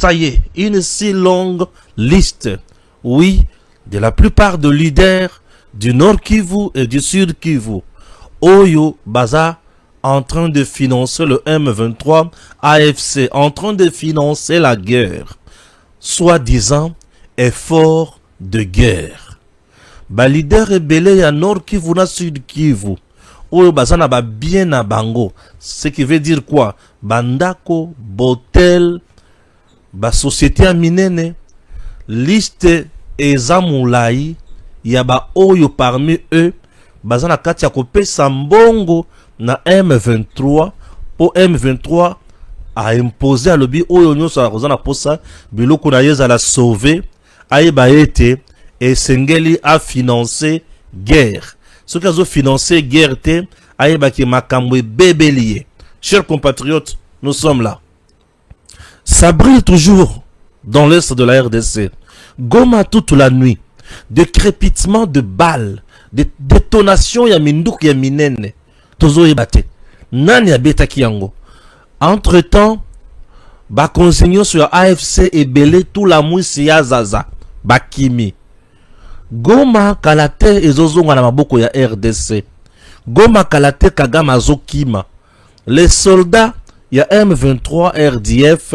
Ça y est, une si longue liste, oui, de la plupart de leaders du Nord Kivu et du Sud Kivu. Oyo Baza en train de financer le M23 AFC, en train de financer la guerre, soi-disant effort de guerre. Ba leader rebelle ya Nord Kivu na Sud Kivu. Oyo Baza na ba bien na bango. Ce qui veut dire quoi? Bandako, Botel, ba société ya minene, liste ezamulai, ya ba oyo parmi eux, baza na kati ya kopesa mbongo na M23, po M23 a imposé à lobi oyo nyonso akozana posa, biloko na yeza la sauver, ayeba ete, esengeli a financer guerre. Ce qui a financé guerre te, ayeba ki makambo bébélié. Chers compatriotes, nous sommes là. Ça brille toujours dans l'est de la RDC. Goma toute la nuit. De crépitements de balles. De détonations ya mindouk ya minene. Tozo ebate. Nani abeta kiango. Entre temps, ba consignons sur AFC et belé tout la mousse ya zaza. Bakimi. Goma kalate ezozonga na maboko ya RDC. Goma kalate kagama zokima. Les soldats ya M23 RDF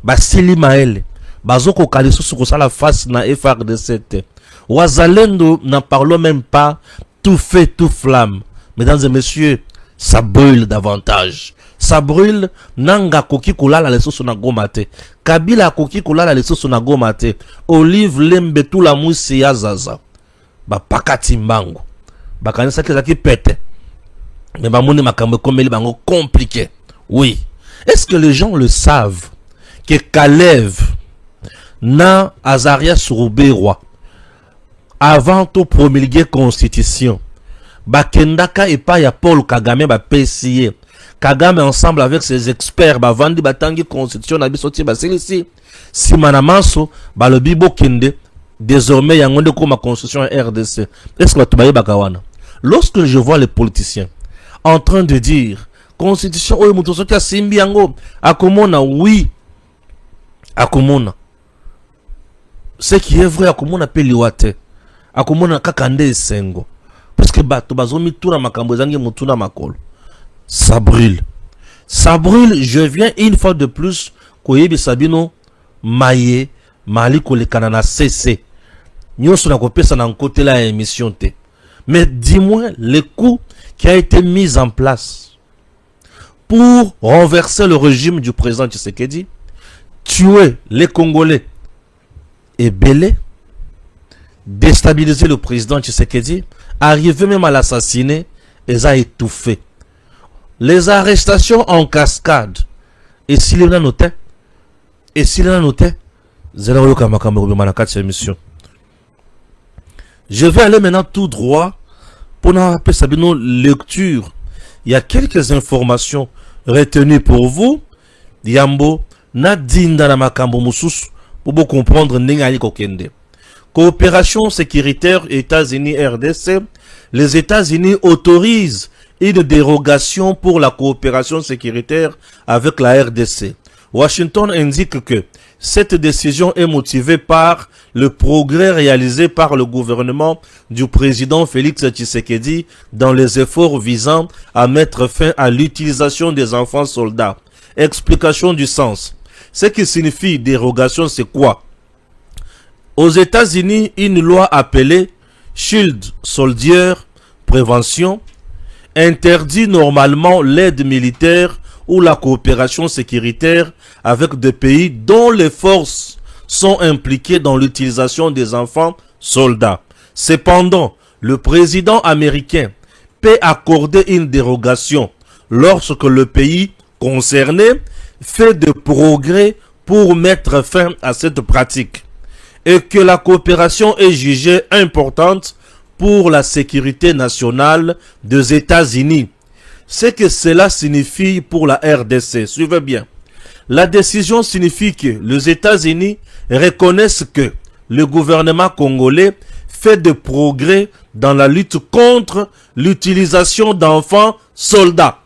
basili maele bazoko kalisu sukosa la face na FRDC. Wazalendo n'en parlons même pas, tout fait tout flamme. Mesdames et messieurs, ça brûle davantage. Ça brûle, nanga koki kulala lesoso na gomate. Kabila koki kulala lesoso na gomate. Olive lembe tout la mousse ya zaza. Ba pakati mbango. Ba kanisa ki pete. Mais ba moni makambo komeli bango compliqué. Oui. Est-ce que les gens le savent que Kalev na Azaria Sourouberwa avant de promulguer constitution bakendaka et pas ya Paul Kagame ba PCA Kagame ensemble avec ses experts ba vandi batangi constitution na bisoti ba selisi simana manso ba le bibo kende désormais yangonde ko ma constitution RDC. Est-ce que tu bakawana? Lorsque je vois les politiciens en train de dire constitution oyo muto soki asimbi yango akomona, oui akomona ce qui est vrai, akomona pe liwate akomona kakande esengo parce que bato bazomi tuna makambo zangi mutuna makolo. Ça brûle, ça brûle. Je viens une fois de plus koyebi sabino maye mali kolekana na CC nyonso na kopesa na côté la émission te. Mais dis-moi le coup qui a été mis en place pour renverser le régime du président Tshisekedi, tuer les Congolais et belé, déstabiliser le président Tshisekedi, arriver même à l'assassiner, et a étouffé. Les arrestations en cascade. Et s'il y en a noté, je vais aller maintenant tout droit pour nous faire une lecture. Il y a quelques informations retenues pour vous. Yambo, Nadinda na makambo mususu, pour vous comprendre n'engali kokende. Coopération sécuritaire États-Unis-RDC. Les États-Unis autorisent une dérogation pour la coopération sécuritaire avec la RDC. Washington indique que cette décision est motivée par le progrès réalisé par le gouvernement du président Félix Tshisekedi dans les efforts visant à mettre fin à l'utilisation des enfants soldats. Explication du sens. Ce qui signifie dérogation, c'est quoi? Aux États-Unis, une loi appelée Shield Soldier Prévention interdit normalement l'aide militaire ou la coopération sécuritaire avec des pays dont les forces sont impliquées dans l'utilisation des enfants soldats. Cependant, le président américain peut accorder une dérogation lorsque le pays concerné fait de progrès pour mettre fin à cette pratique et que la coopération est jugée importante pour la sécurité nationale des États-Unis. Ce que cela signifie pour la RDC, suivez bien. La décision signifie que les États-Unis reconnaissent que le gouvernement congolais fait de progrès dans la lutte contre l'utilisation d'enfants soldats.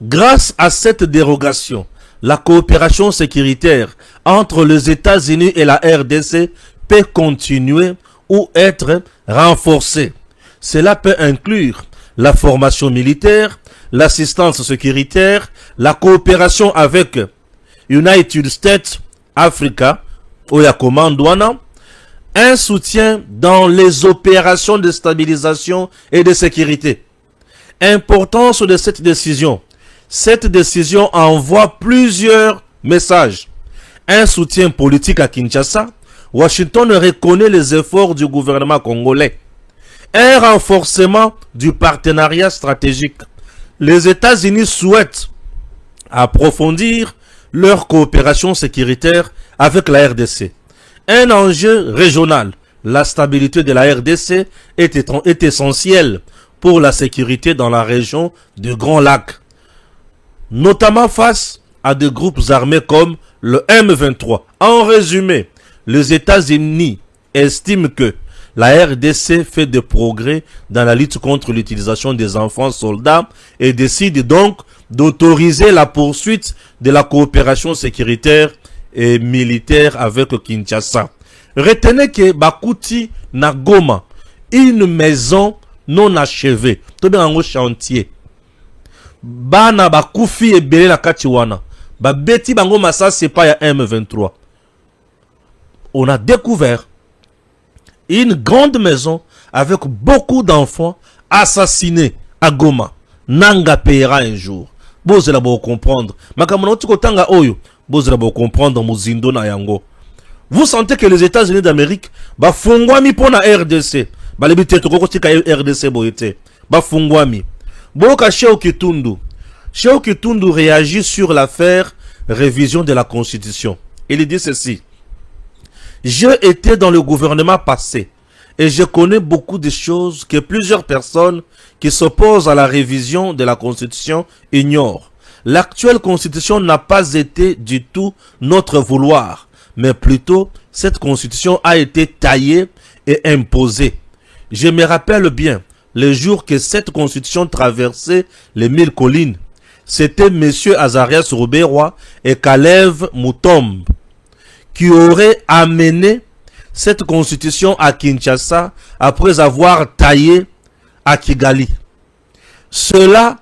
Grâce à cette dérogation, la coopération sécuritaire entre les États-Unis et la RDC peut continuer ou être renforcée. Cela peut inclure la formation militaire, l'assistance sécuritaire, la coopération avec United States Africa, Oya Commandouana, un soutien dans les opérations de stabilisation et de sécurité. Importance de cette décision. Cette décision envoie plusieurs messages. Un soutien politique à Kinshasa. Washington reconnaît les efforts du gouvernement congolais. Un renforcement du partenariat stratégique. Les États-Unis souhaitent approfondir leur coopération sécuritaire avec la RDC. Un enjeu régional. La stabilité de la RDC est essentielle pour la sécurité dans la région du Grand Lac, notamment face à des groupes armés comme le M23. En résumé, les États-Unis estiment que la RDC fait des progrès dans la lutte contre l'utilisation des enfants soldats et décide donc d'autoriser la poursuite de la coopération sécuritaire et militaire avec Kinshasa. Retenez que Bakuti na Goma, une maison non achevée, tout bien en chantier. Bana bakufi et belé la katiwana. Ba beti bango massa c'est pas ya M23. On a découvert une grande maison avec beaucoup d'enfants assassinés à Goma. Nanga payera un jour. Boze la bo comprendre. Makamono tiko tanga oyo. Boze la bo comprendre muzindo na yango. Vous sentez que les États-Unis d'Amérique ba fongwami pona RDC. Ba lebite to koko tika RDC boyete. Ba fongwami. Boka Cheo Kitundu. Cheo Kitundu réagit sur l'affaire révision de la Constitution. Il dit ceci. J'ai été dans le gouvernement passé et je connais beaucoup de choses que plusieurs personnes qui s'opposent à la révision de la Constitution ignorent. L'actuelle Constitution n'a pas été du tout notre vouloir, mais plutôt cette Constitution a été taillée et imposée. Je me rappelle bien les jours que cette Constitution traversait les 1000 collines. C'était M. Azarias Rouberoy et Kalev Mutombe qui auraient amené cette Constitution à Kinshasa après avoir taillé à Kigali. Ceux-là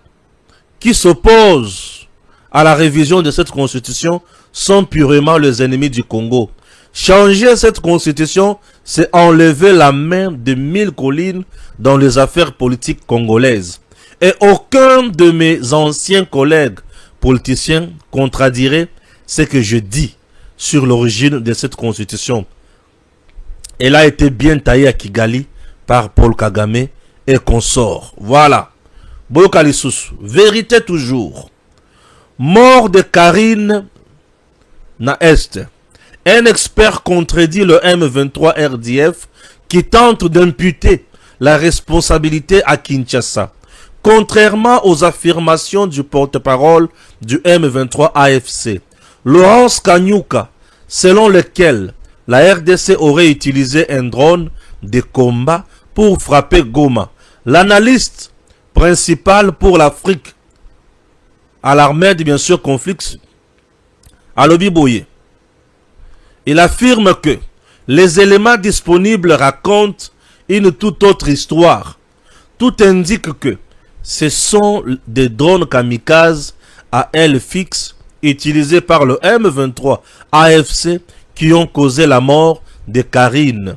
qui s'opposent à la révision de cette Constitution sont purement les ennemis du Congo. Changer cette Constitution, c'est enlever la main de 1000 collines dans les affaires politiques congolaises. Et aucun de mes anciens collègues politiciens contradirait ce que je dis sur l'origine de cette Constitution. Elle a été bien taillée à Kigali par Paul Kagame et consorts. Voilà. Boyokalissus, vérité toujours. Mort de Karine na Est. Un expert contredit le M23 RDF qui tente d'imputer la responsabilité à Kinshasa. Contrairement aux affirmations du porte-parole du M23 AFC, Laurence Kanyuka, selon lequel la RDC aurait utilisé un drone de combat pour frapper Goma. L'analyste principal pour l'Afrique à l'armée de bien sûr conflit à Lobiboye. Il affirme que les éléments disponibles racontent une toute autre histoire. Tout indique que ce sont des drones kamikazes à ailes fixes utilisés par le M23 AFC qui ont causé la mort de Karine.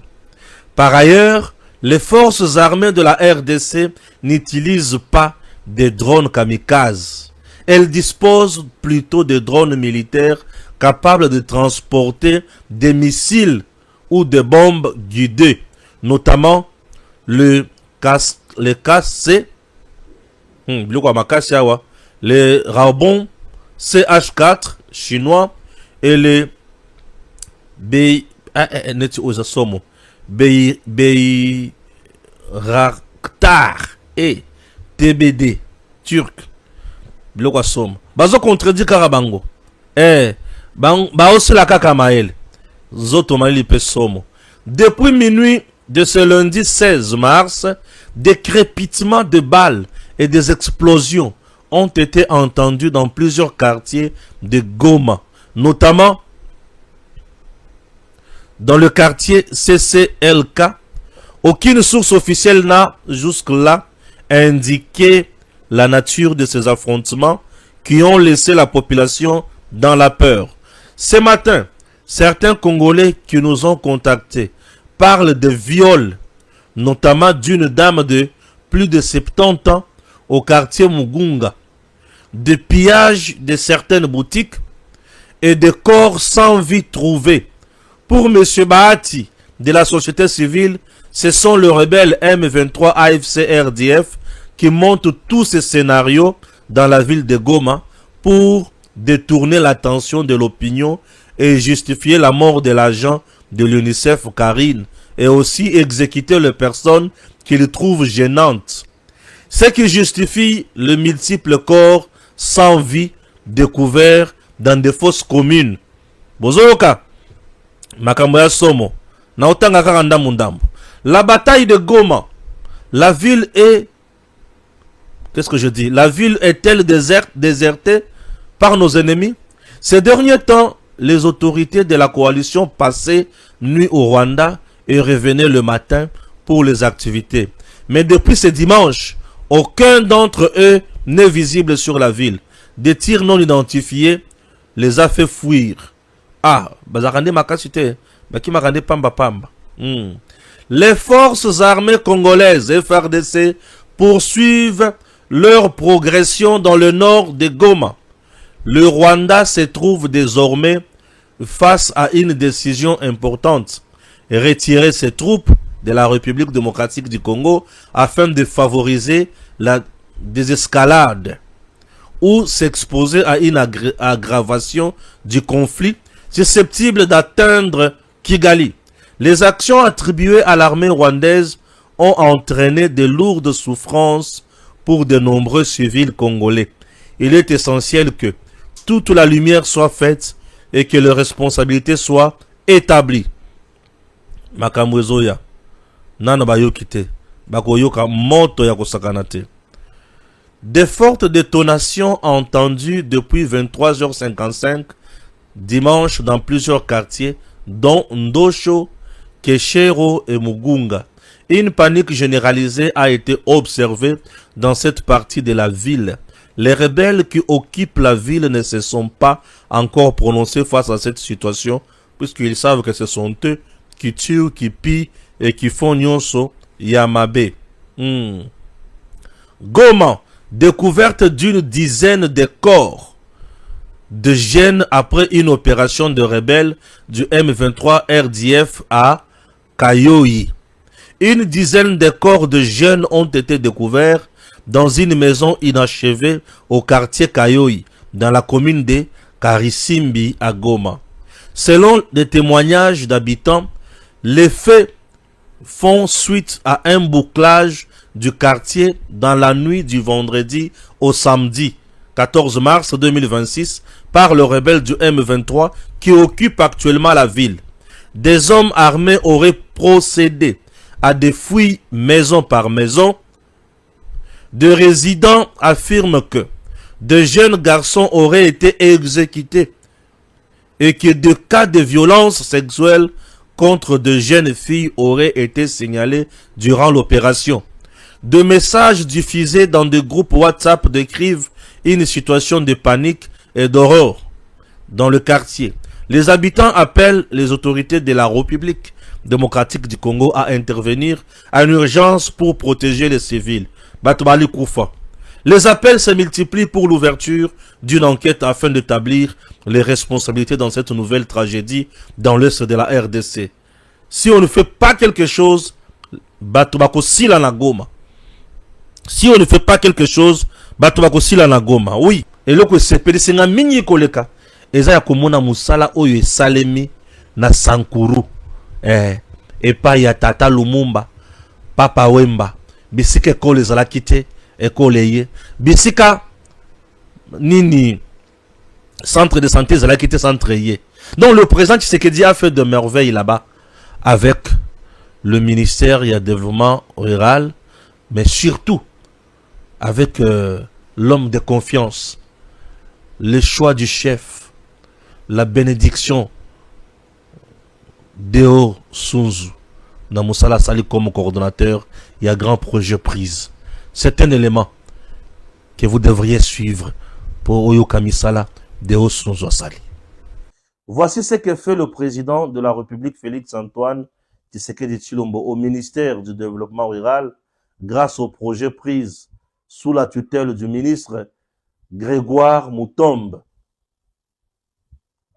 Par ailleurs, les forces armées de la RDC n'utilisent pas des drones kamikazes. Elles disposent plutôt de drones militaires capables de transporter des missiles ou des bombes guidées, notamment le KC, les Rabon CH4 chinois et les Bayraktar et TBD turc. Bazo contredit Karabango. Depuis minuit de ce lundi 16 mars, des crépitements de balles et des explosions ont été entendus dans plusieurs quartiers de Goma, notamment dans le quartier CCLK. Aucune source officielle n'a jusque-là indiqué la nature de ces affrontements qui ont laissé la population dans la peur. Ce matin, certains Congolais qui nous ont contactés parlent de viols, notamment d'une dame de plus de 70 ans au quartier Mugunga, de pillage de certaines boutiques et de corps sans vie trouvés. Pour M. Bahati de la société civile, ce sont les rebelles M23 AFC-RDF qui montent tous ces scénarios dans la ville de Goma pour détourner l'attention de l'opinion et justifier la mort de l'agent de l'UNICEF Karine et aussi exécuter les personnes qu'ils trouvent gênantes. Ce qui justifie le multiple corps sans vie découverts dans des fosses communes. Bozoka, Makamboya Somo, Naotanga Karandamundambo. La bataille de Goma, la ville est... Qu'est-ce que je dis? La ville est-elle désertée par nos ennemis? Ces derniers temps, les autorités de la coalition passaient nuit au Rwanda et revenaient le matin pour les activités. Mais depuis ce dimanche, aucun d'entre eux n'est visible sur la ville. Des tirs non identifiés les a fait fuir. Ah, bazarande makasite, baki makande pamba pamba. Les forces armées congolaises FARDC poursuivent leur progression dans le nord de Goma. Le Rwanda se trouve désormais face à une décision importante: retirer ses troupes de la République démocratique du Congo afin de favoriser la désescalade ou s'exposer à une aggravation du conflit susceptible d'atteindre Kigali. Les actions attribuées à l'armée rwandaise ont entraîné de lourdes souffrances pour de nombreux civils congolais. Il est essentiel que toute la lumière soit faite et que les responsabilités soient établies. Makamwezoya, nana bayokite, bakoyoka moto ya kosakanate. Des fortes détonations entendues depuis 23h55 dimanche dans plusieurs quartiers, dont Ndosho, Keshero et Mugunga. Une panique généralisée a été observée dans cette partie de la ville. Les rebelles qui occupent la ville ne se sont pas encore prononcés face à cette situation, puisqu'ils savent que ce sont eux qui tuent, qui pillent et qui font Nyonso Yamabe. Goma, découverte d'une dizaine de corps de jeunes après une opération de rebelles du M23 RDF à Kayoyi. Une dizaine de corps de jeunes ont été découverts dans une maison inachevée au quartier Kayoyi, dans la commune de Karisimbi à Goma. Selon des témoignages d'habitants, les faits font suite à un bouclage du quartier dans la nuit du vendredi au samedi 14 mars 2026 par le rebelle du M23 qui occupe actuellement la ville. Des hommes armés auraient procédé à des fouilles maison par maison. Des résidents affirment que de jeunes garçons auraient été exécutés et que des cas de violence sexuelle contre de jeunes filles auraient été signalés durant l'opération. De messages diffusés dans des groupes WhatsApp décrivent une situation de panique et d'horreur dans le quartier. Les habitants appellent les autorités de la République démocratique du Congo à intervenir en urgence pour protéger les civils. Batobali Koufa. Les appels se multiplient pour l'ouverture d'une enquête afin d'établir les responsabilités dans cette nouvelle tragédie dans l'est de la RDC. Si on ne fait pas quelque chose, Batobako Sila na Goma. Si on ne fait pas quelque chose, Batobako Sila na Goma. Oui. Et le que c'est pédicina mini koleka. Eza ya komona musala oyo esalemi na Sankuru. Epa ya Tata Lumumba, Papa Wemba. Bisika ekole ezalaki te, ekole ye. Bisika nini centre de santé ezalaki te, centre ye. Donc le président Tshisekedi a fait de merveilles là-bas avec le ministère du développement rural, mais surtout avec l'homme de confiance, le choix du chef, la bénédiction Deo Sunzu. Dans Moussala Sali comme coordonnateur, il y a grand projet prise. C'est un élément que vous devriez suivre pour Oyo Kamisala Deo Sunzu Sali. Voici ce que fait le président de la République, Félix Antoine Tshisekedi Tshilombo, au ministère du Développement Rural, grâce au projet prise sous la tutelle du ministre Grégoire Moutombe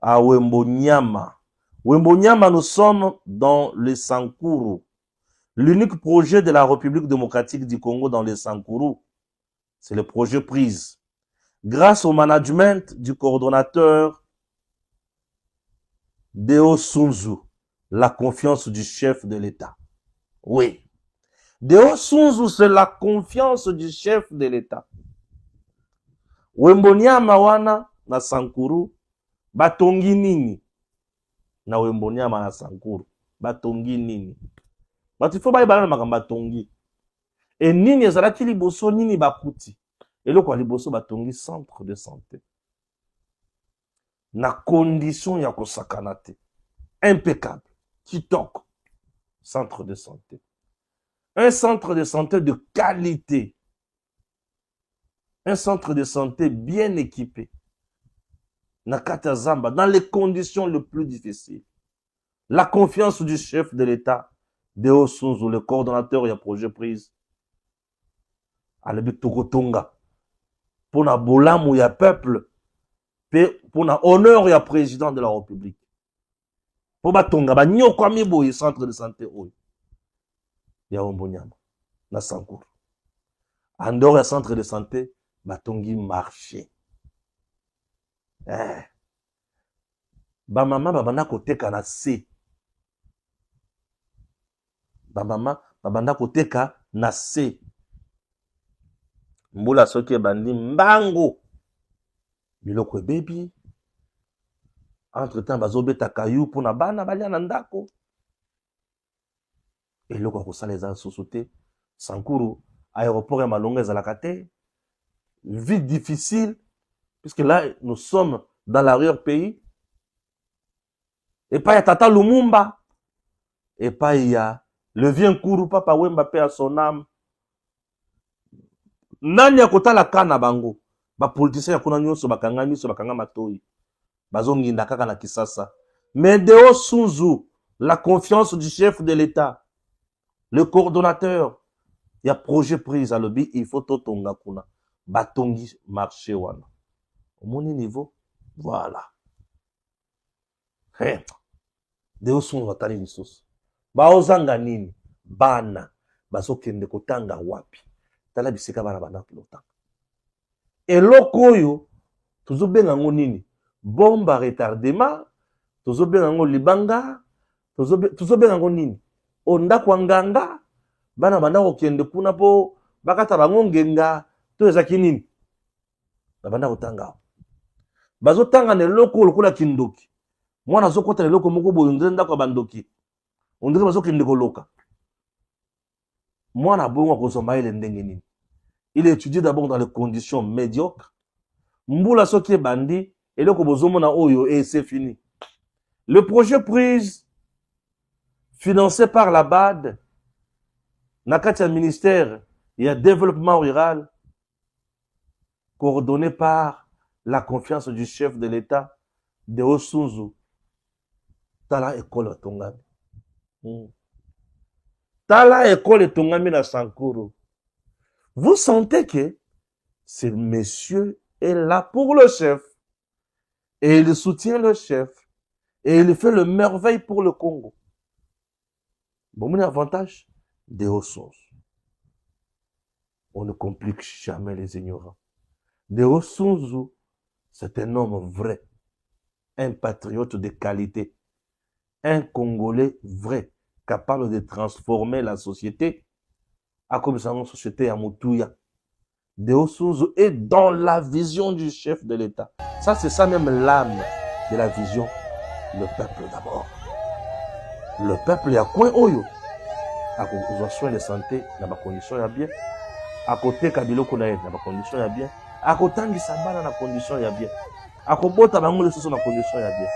à Wembonyama. Wembonyama, nous sommes dans le Sankuru, l'unique projet de la République démocratique du Congo dans le Sankuru. C'est le projet prise. Grâce au management du coordonnateur Deo Sunzu, la confiance du chef de l'État. Oui. Deo Sunzu, c'est la confiance du chef de l'État. Wembonyama wana na Sankuru, batongi nini? Na Wembonyama na Sankuru, batongi nini? Batifo bayi balana makamba batongi. Et nini ezalaki liboso nini bakuti? Eloko liboso batongi centre de santé. Na condition ya kosakana te. Impeccable. Kitoko. Centre de santé. Un centre de santé de qualité. Un centre de santé bien équipé. Nakata Zamba, dans les conditions les plus difficiles. La confiance du chef de l'État, Deo Sunzu, le coordonnateur et projet prise. Alebi Tokotonga. Pour na bolamu ya peuple, pour na honneur ya président de la République. Pour batonga, ba nyoko amiboye centre de santé oyo. Ya Wembonyama, na Sankuru. En dehors ya centre de santé, batongi marché. Ba mama babanda koteka na se. Ba mama babanda koteka na se. Mbula soki bandi mbango. Biloko ebebi. Entre temps bazobeta kayu pona bana balia na ndako. Eloko akosala eza susu te. Sankuru aéroport ya Malonga ezalaka te. Vie difficile. Puisque là, nous sommes dans l'arrière-pays. Et pas il y a Tata Lumumba. Et pas il y a le vieux Kourou, Papa Wemba, paix à son âme. Nani ya kota la kana bango. Ba politicien ya kuna nyonso bakanga miso bakanga matoi. Bazongi ndakaka na Kisasa. Mais Deo Sunzu, la confiance du chef de l'État, le coordonnateur, il y a projet prise à l'objet, il faut totonga kuna. Batongi marché wana. Au mon niveau, voilà. Hey. Deo Sunzu watali misoso. Baozanga nini? Bana. Bazokende kotanga wapi? Tala bisika bana bana kilotanga. Eloko oyo, tozobenga ngo nini? Bomba retardement, tozobenga ngo libanga, tozobenga ngo nini? Onda kwa nganga, bana bana kokende kuna po, bakata bango ngenga, to ezaki nini? Bana kotanga. Bazotanga ne loko lokola kindoki. Mwana zokota loko moko boyo ndenda kwa bandoki. Ondire bazokende koloka. Mwana bongo kozomba ile ndenge nini? Il étudie d'abord dans les conditions médiocres. Mbula soki bandi eloko bozomona oyo et c'est fini. Le projet prise financé par la BAD nakati ya ministère il y a développement rural coordonné par la confiance du chef de l'État Deo Sunzu. Tala école tongami. Tala école tongami na Sankuru. Vous sentez que ce monsieur est là pour le chef. Et il soutient le chef. Et il fait le merveille pour le Congo. Bon, mon avantage, Deo Sunzu. On ne complique jamais les ignorants. Deo Sunzu, c'est un homme vrai. Un patriote de qualité. Un Congolais vrai. Capable de transformer la société. À comme ça, une société à Moutouya. Deo Sunzu est dans la vision du chef de l'État. Ça, c'est ça même l'âme de la vision. Le peuple d'abord. Le peuple, il y a quoi oyo? À cause soin de santé, dans ma condition, il y a bien. À côté, Kabilo Konaï, dans ma condition, il y a bien. akotangisa bana na condition ya bien, akobota bango lisusu na condition ya bien.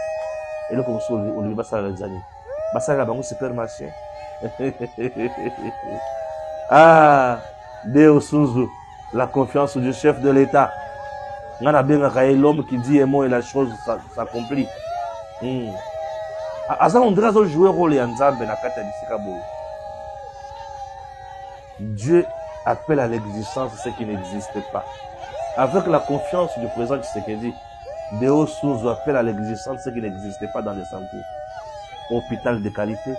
Eloko mosusu olobi basala nzani, basala bango supermarché. Ah, Deo Sunzu, la confiance du chef de l'État. Ngana bengaka ye l'homme qui dit un mot et la chose s'accomplit. Aza on dirait azo jouer rôle ya nzambe na kati ya bisika boye. Dieu appelle à l'existence ce qui n'existe pas. Avec la confiance du président Tshisekedi, Deo Sunzu appelle à l'existence ce qui n'existait pas dans les Sankourou. Hôpital de qualité,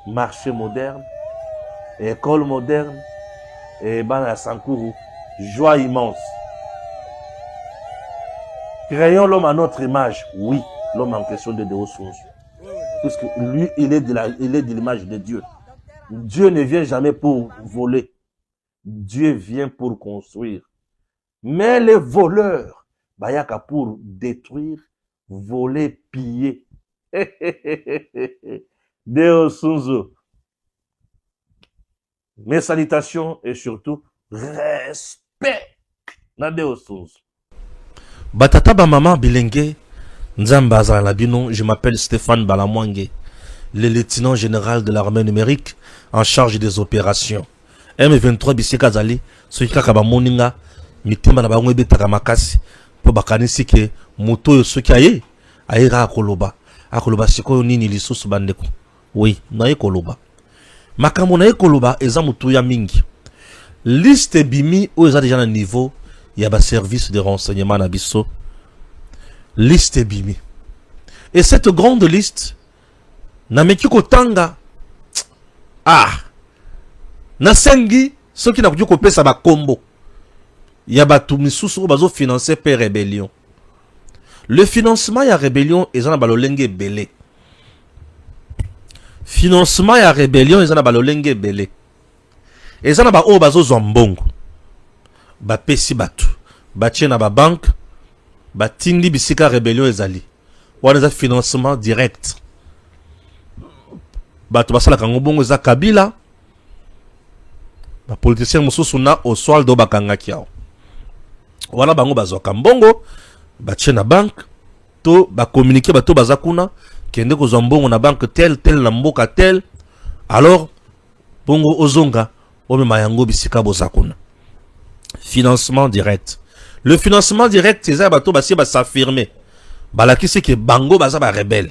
marché moderne, école moderne, et Bana Sankourou, joie immense. Créons l'homme à notre image, oui, l'homme en question de Deo Sunzu. Puisque lui, il est de l'image de Dieu. Dieu ne vient jamais pour voler. Dieu vient pour construire. Mais les voleurs, bayaka pour détruire, voler, piller. Deo Sunzu. Mes salutations et surtout respect. Na Deo Sunzu. Batata ba maman bilenge Nzamba Labino, je m'appelle Stéphane Balamwange, le lieutenant général de l'armée numérique en charge des opérations. M23 bisika zali, soki kaka ba moninga mitemba na bango ebetaka makasi po bakanisi ke moto yo soki ayera akoloba sikoyo nini lisusu bandeko. Oui, na koloba. Makambo na koloba eza mutu ya mingi. Liste bimi o eza déjà na niveau ya ba service de renseignement na biso. Liste bimi. Et cette grande liste na meki kotanga na sengi soki na kuju kopesa ba kombo ya batu misusu bazo financer per rébellion. Le financement ya rébellion eza na balolenge belé. Financement ya rébellion eza na balolenge belé. Eza na ba o bazo zombongo. Ba pesi batu. Ba tie na ba banque. Ba tindi bisika rébellion ezali. Wana eza financement direct. Batu basala kango bongo eza Kabila. Ba politicien mususu na Oswaldo bakangaki yao. Wana bango bazoka mbongo. Ba tie na banque. To ba communiquer bato bazakuna. Kende ko zombongo na banque tel na mboka tel. Alors bongo ozonga ome mayango bisika bozakuna. Financement direct. Le financement direct c'est ça bato basi ba s'affirmer. Balakisi ke bango baza ba rebelle.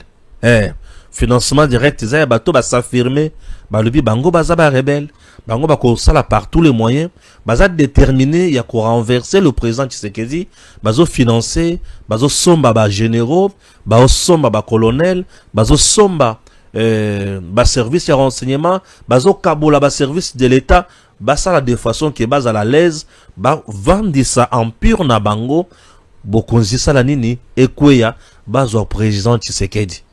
Financement direct c'est ça bato ba s'affirmer. Balobi bango baza ba rebelle. Bango ba ko sala par tous les moyens. Baza déterminé ya ko renverser le président Tshisekedi. Bazo financer, bazo somba ba généraux, bazo somba ba colonel, bazo somba ba service de renseignement, bazo kabola ba service de l'état, basala de façon que base à la l'aise, ba vendre ça en pur na bango, bokonzi sala nini ekweya bazo président Tshisekedi.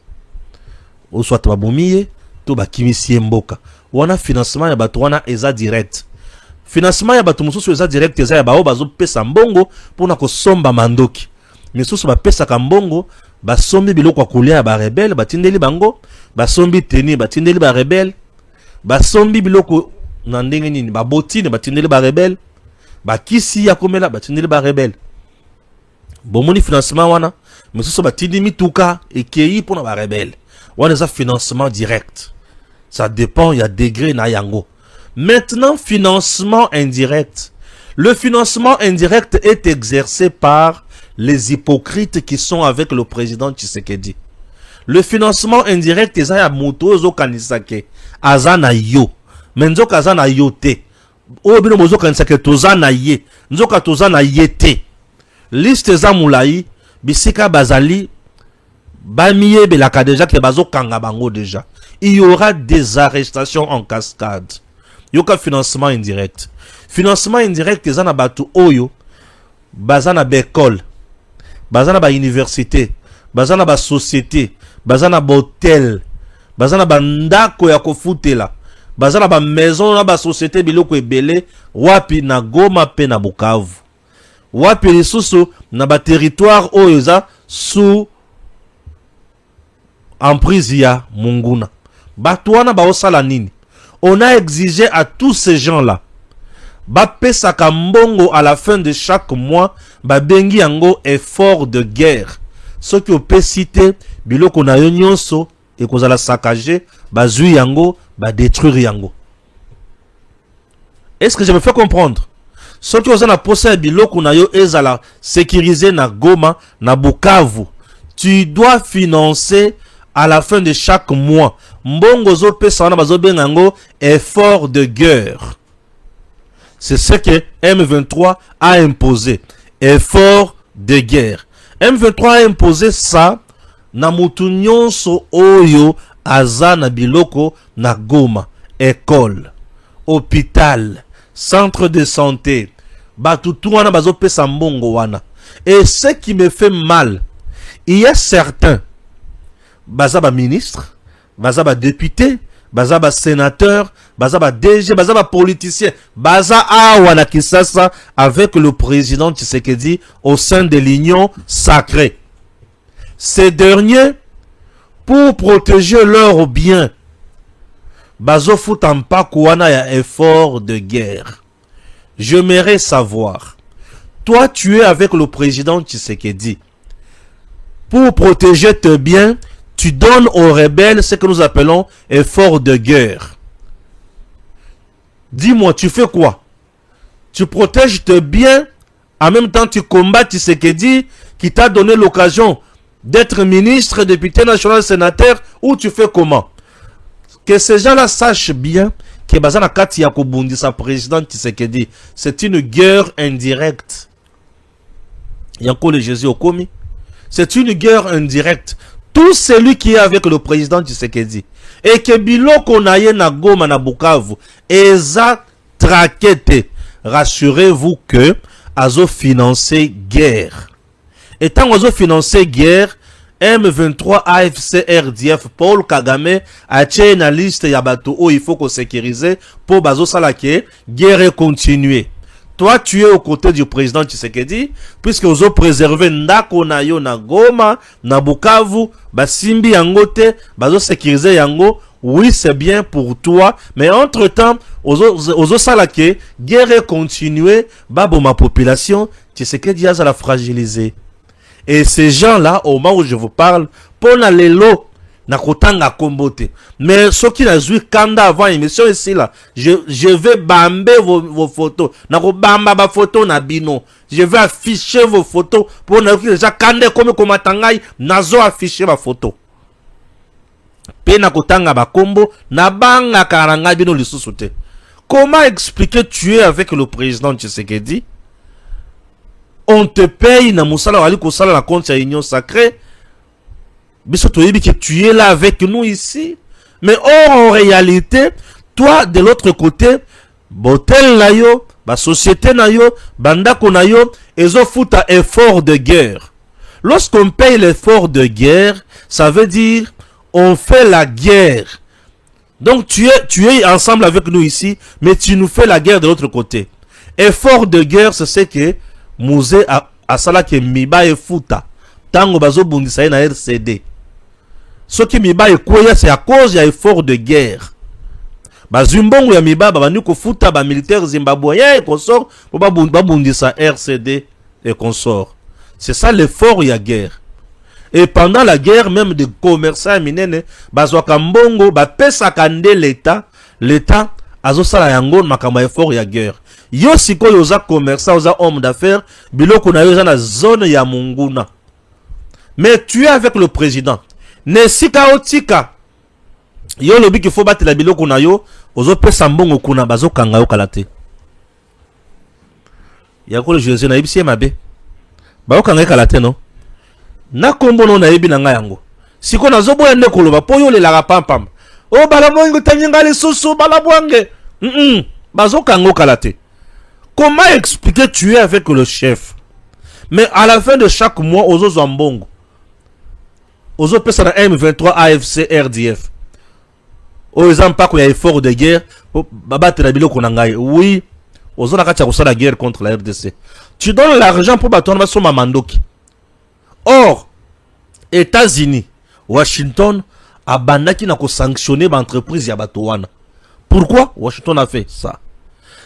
Ou soit babumiye to ba kimisi mboka. Wana financement ya bato wana eza direct. Financement ya bato mususu eza direct eza ya bao bazo pesa mbongo pona ko somba mandoki. Misusu ba pesa ka mbongo ba sombi biloko kolia ya ba rebelle batindeli bango, ba sombi teni batindeli ba rebelle, ba sombi biloko na ndenge nini ba botine batindeli ba rebelle, ba kisi ya komela batindeli ba rebelle. Bomoni financement wana misusu batindi mituka ekei pona ba rebelle. Wana eza financement direct. Ça dépend, il y a degré na yango. Maintenant, financement indirect. Le financement indirect est exercé par les hypocrites qui sont avec le président Tshisekedi. Le financement indirect, c'est ya moto zo kanisake azana yo. Menzo kazana yo te. O bino mozo kanisake tozana ye. Nzoka tozana ye te. Liste za mulai bisika bazali bamiye belaka déjà que bazo kanga bango déjà. Il y aura des arrestations en cascade. Yoka financement indirect. Financement indirect c'est na batu oyo bazana ba école, bazana ba université, bazana ba société, bazana ba hôtel, bazana ba ndako ya kofutela, bazana ba maison na ba société biloko ebele wapi na Goma pe na Bukavu. Wapi lisusu na ba territoire oyo za sous emprise ya Munguna. Batouana ba osala nini. On a exigé à tous ces gens-là bapesaka mbongo à la fin de chaque mois, babengi yango effort de guerre. Ce qui opesi te biloko na yo nyonso ekozala saccagé, bazui yango, détruire yango. Est-ce que je me fais comprendre? Ce qui oza na posa biloko na yo ezala sécurisé na Goma, na Bukavu, tu dois financer à la fin de chaque mois. Mbongo zo pesa wana bazo benga yango effort de guerre. C'est ce que M23 a imposé. Effort de guerre. M23 a imposé ça na mutu nyonso oyo aza na biloko na Goma. École, hôpital, centre de santé. Batutu wana bazo pesa mbongo wana. Et ce qui me fait mal, il y a certains bazaba ministre, bazaba député, bazaba sénateur, bazaba DG, bazaba politicien, baza awana Kisasa avec le président Tshisekedi au sein de l'union sacrée. Ces derniers, pour protéger leurs biens, bazo futampa kouana ya effort de guerre. J'aimerais savoir, toi tu es avec le président Tshisekedi. Pour protéger tes biens, tu donnes aux rebelles ce que nous appelons effort de guerre. Dis-moi, tu fais quoi? Tu protèges tes biens, en même temps tu combats Tshisekedi qui t'a donné l'occasion d'être ministre, député national, sénateur, ou tu fais comment? Que ces gens-là sachent bien que Bazana Kati Yakobundi, sa président Tshisekedi, c'est une guerre indirecte. Yanko le Jésus Okomi. C'est une guerre indirecte. Tout celui qui est avec le président Tshisekedi et que biloko na ye na Goma na Bukavu eza traquete, rassurez-vous que azo financer guerre. Et tant azo financer guerre, M23 AFC RDF Paul Kagame a tché na liste ya bato où il faut qu'on sécurise pour bazo salake guerre continuer. Toi, tu es aux côtés du président Tshisekedi, puisque vous avez préservé Ndako na yo na Goma, na Bukavu, Basimbi yangote, bazo sécuriser yango. Oui, c'est bien pour toi, mais entre-temps, ozo salake, guerre continuer, babo ma population, Tshisekedi a la fragiliser. Et ces gens-là, au moment où je vous parle, pour na lelo, na kotanga kombote. Mais ceux qui n'a joué kanda avant l'émission ici là, je vais bamber vos photos. Na ko bamba ba photo na bino. Je vais afficher vos photos pour na déjà kande comme komatangai nazo afficher ma photo. Pe na kotanga ba kombo na banga karanga bino lisusu te. Comment expliquer tu es avec le président Tshisekedi? On te paye na musala wali ko sala na compte ya union sacrée. Que tu es là avec nous ici. Mais or, en réalité, toi, de l'autre côté, botel na yo, ba société na yo, bandako na yo, ezo futa effort de guerre. Lorsqu'on paye l'effort de guerre, ça veut dire, on fait la guerre. Donc, tu es ensemble avec nous ici, mais tu nous fais la guerre de l'autre côté. Effort de guerre, c'est ce que Mouzé a sala ke miba e futa. Tango bazo bundisa na RCD. Ce qui miba ekoya c'est à cause ya effort de guerre. Bazumbongo ya miba babanu ko futa ba militaire zimbabwéen et consort pour babundisa RCD et consort. C'est ça l'effort ya guerre. Et pendant la guerre même des commerçants minene bazwaka mbongo ba pesa kande l'état azosala yango makamba effort ya guerre. Yo sikoyo oza commerçant oza homme d'affaires biloko na yo za na zone ya munguna. Mais tu es avec le président. Nesika otika. Yo lobi qu'il faut battre la biloko na yo, ozo pesa mbongo kuna bazo kanga yo kalate. Yako le Jésus na ibisi mabe. Ba kanga kalate non. Na kombo no na yebi na nga yango. Siko na zobo yande koloba po yo le la pampam. O bala mongo tanyanga le susu bala bwange. Bazo kanga kalate. Comment expliquer tu es avec le chef? Mais à la fin de chaque mois ozo zambongo. Ozo pesa na M23 AFC RDF. Au exemple pas qu'il y a effort de guerre pour battre la biloko na ngai. Oui, ozo na kati ya la guerre contre la RDC. Tu donnes l'argent pour battre ma mandoki. Or, États-Unis, Washington a bandaki na ko sanctionner ba entreprise ya bato wana. Pourquoi Washington a fait ça?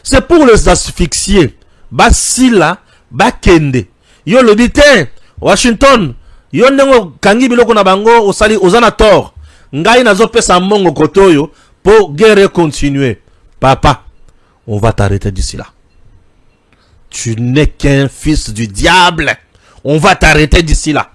C'est pour les asphyxier. Basila, bakende. Yo le bitin, Washington. Yo nengo kangi biloko na bango osali ozana tort. Ngai nazo pesa mongo kotoyo pour guerre continuer. Papa, on va t'arrêter d'ici là. Tu n'es qu'un fils du diable. On va t'arrêter d'ici là.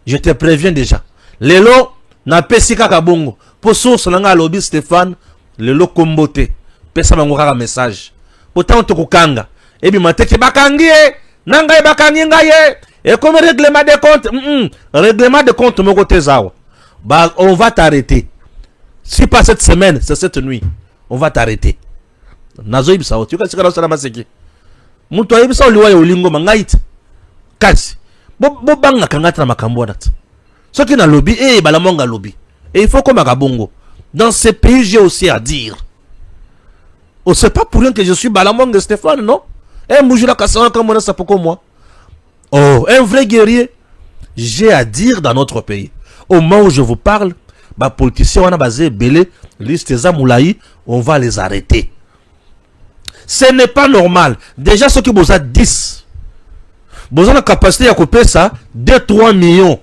Je te préviens déjà. Lelo na pesi kaka bongo. Pour source nanga lobby Stéphane, lelo kombote. Pesa bango kaka message. Pourtant to kukanga. Ebi mateke bakangi nanga bakangi ngaye. Et comme règlement de compte, règlement de compte moko tezawa. Bah on va t'arrêter. Si pas cette semaine, c'est cette nuit. On va t'arrêter. Nazo ibisa tu ka sikara sala maseki. Muntu ayibisa oliwa ya ulingo mangaita. Kasi. Bo banga kangata na makambo na. Soki na lobby balamonga lobby. Et il faut comme Agabongo. Dans ce pays, j'ai aussi à dire. Oh, c'est pas pour rien que je suis Balamong Stéphane, non? Moujila Kassara comme on a ça pour moi. Oh, un vrai guerrier. J'ai à dire dans notre pays. Au moment où je vous parle, les politiciens, on a basé Belé, liste Zamoulaï, on va les arrêter. Ce n'est pas normal. Déjà, ceux qui vous ont 10. Vous avez la capacité à couper ça, 2-3 millions.